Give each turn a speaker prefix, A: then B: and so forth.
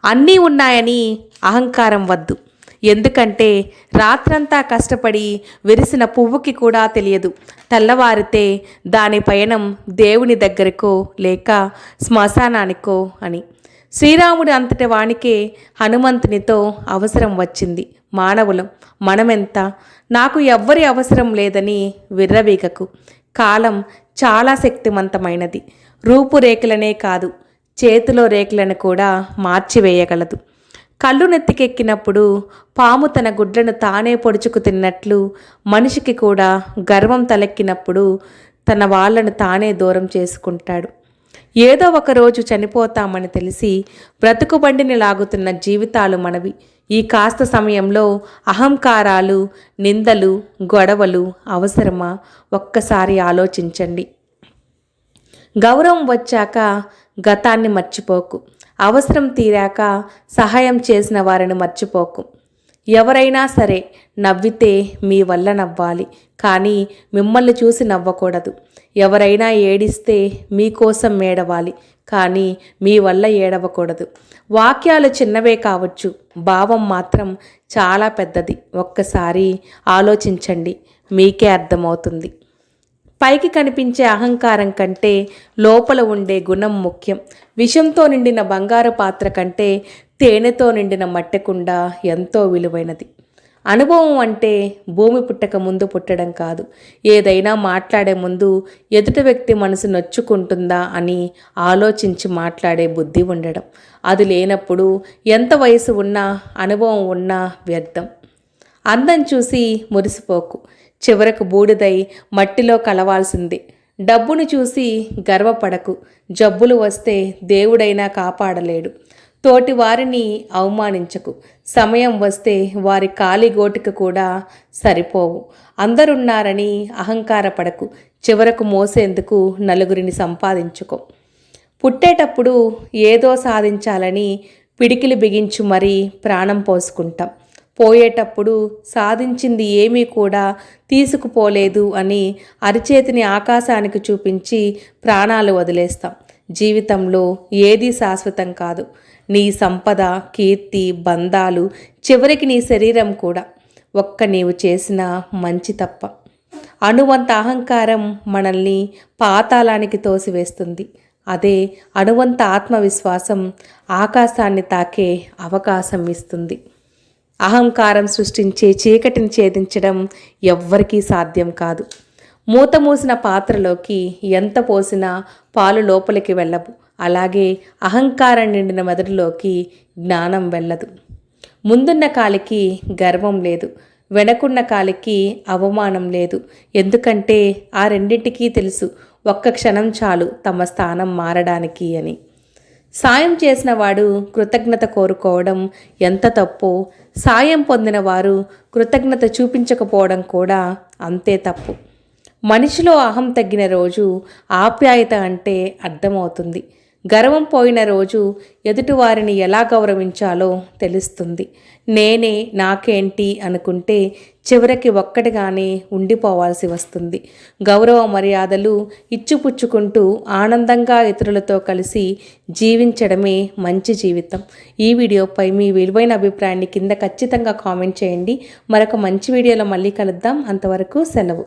A: అన్నీ ఉన్నాయని అహంకారం వద్దు. ఎందుకంటే రాత్రంతా కష్టపడి విరిసిన పువ్వుకి కూడా తెలియదు తెల్లవారితే దాని పయనం దేవుని దగ్గరకో లేక శ్మశానానికో అని. శ్రీరాముడి అంతటి వానికే హనుమంతునితో అవసరం వచ్చింది. మానవులం మనమెంత, నాకు ఎవ్వరి అవసరం లేదని విర్రవీగకు. కాలం చాలా శక్తివంతమైనది. రూపురేఖలనే కాదు, చేతిలో రేఖలను కూడా మార్చివేయగలదు. కళ్ళు నెత్తికెక్కినప్పుడు పాము తన గుడ్లను తానే పొడుచుకు తిన్నట్లు మనిషికి కూడా గర్వం తలెక్కినప్పుడు తన వాళ్ళను తానే దూరం చేసుకుంటాడు. ఏదో ఒకరోజు చనిపోతామని తెలిసి బ్రతుకుబండిని లాగుతున్న జీవితాలు మనవి. ఈ కాస్త సమయంలో అహంకారాలు, నిందలు, గొడవలు అవసరమా? ఒక్కసారి ఆలోచించండి. గౌరవం వచ్చాక గతాన్ని మర్చిపోకు. అవసరం తీరాక సహాయం చేసిన వారిని మర్చిపోకు. ఎవరైనా సరే నవ్వితే మీ వల్ల నవ్వాలి, కానీ మిమ్మల్ని చూసి నవ్వకూడదు. ఎవరైనా ఏడిస్తే మీకోసం ఏడవాలి, కానీ మీ వల్ల ఏడవకూడదు. వాక్యాలు చిన్నవే కావచ్చు, భావం మాత్రం చాలా పెద్దది. ఒక్కసారి ఆలోచించండి, మీకే అర్థమవుతుంది. పైకి కనిపించే అహంకారం కంటే లోపల ఉండే గుణం ముఖ్యం. విషంతో నిండిన బంగారు పాత్ర కంటే తేనెతో నిండిన మట్టెకుండ ఎంతో విలువైనది. అనుభవం అంటే భూమి పుట్టక ముందు పుట్టడం కాదు. ఏదైనా మాట్లాడే ముందు ఎదుటి వ్యక్తి మనసు నొచ్చుకుంటుందా అని ఆలోచించి మాట్లాడే బుద్ధి ఉండడం. అది లేనప్పుడు ఎంత వయసు ఉన్నా, అనుభవం ఉన్నా వ్యర్థం. అందం చూసి మురిసిపోకు, చివరకు బూడిదై మట్టిలో కలవాల్సిందే. డబ్బును చూసి గర్వపడకు, జబ్బులు వస్తే దేవుడైనా కాపాడలేడు. తోటి వారిని అవమానించకు, సమయం వస్తే వారి కాలిగోటికి కూడా సరిపోవు. అందరున్నారని అహంకారపడకు, చివరకు మోసేందుకు నలుగురిని సంపాదించుకో. పుట్టేటప్పుడు ఏదో సాధించాలని పిడికిలి బిగించి మరీ ప్రాణం పోసుకుంటాం. పోయేటప్పుడు సాధించింది ఏమీ కూడా తీసుకుపోలేదు అని అరిచేతిని ఆకాశానికి చూపించి ప్రాణాలు వదిలేస్తాం. జీవితంలో ఏదీ శాశ్వతం కాదు. నీ సంపద, కీర్తి, బంధాలు, చివరికి నీ శరీరం కూడా. నీవు చేసిన మంచి తప్ప. అణువంత అహంకారం మనల్ని పాతాళానికి తోసివేస్తుంది. అదే అణువంత ఆత్మవిశ్వాసం ఆకాశాన్ని తాకే అవకాశం ఇస్తుంది. అహంకారం సృష్టించే చీకటిని ఛేదించడం ఎవ్వరికీ సాధ్యం కాదు. మూత మూసిన పాత్రలోకి ఎంత పోసినా పాలు లోపలికి వెళ్ళవు. అలాగే అహంకారం నిండిన మెదడులోకి జ్ఞానం వెళ్ళదు. ముందున్న కాలికి గర్వం లేదు, వెనకున్న కాలికి అవమానం లేదు. ఎందుకంటే ఆ రెండింటికీ తెలుసు, ఒక్క క్షణం చాలు తమ స్థానం మారడానికి అని. సాయం చేసిన వాడు కృతజ్ఞత కోరుకోవడం ఎంత తప్పో, సాయం పొందిన వారు కృతజ్ఞత చూపించకపోవడం కూడా అంతే తప్పు. మనిషిలో అహం తగ్గిన రోజు ఆప్యాయత అంటే అర్థమవుతుంది. గర్వం పోయిన రోజు ఎదుటివారిని ఎలా గౌరవించాలో తెలుస్తుంది. నేనే, నాకేంటి అనుకుంటే చివరికి ఒక్కటిగానే ఉండిపోవాల్సి వస్తుంది. గౌరవ మర్యాదలు ఇచ్చిపుచ్చుకుంటూ ఆనందంగా ఇతరులతో కలిసి జీవించడమే మంచి జీవితం. ఈ వీడియోపై మీ విలువైన అభిప్రాయాన్ని కింద ఖచ్చితంగా కామెంట్ చేయండి. మరొక మంచి వీడియోలో మళ్ళీ కలుద్దాం. అంతవరకు సెలవు.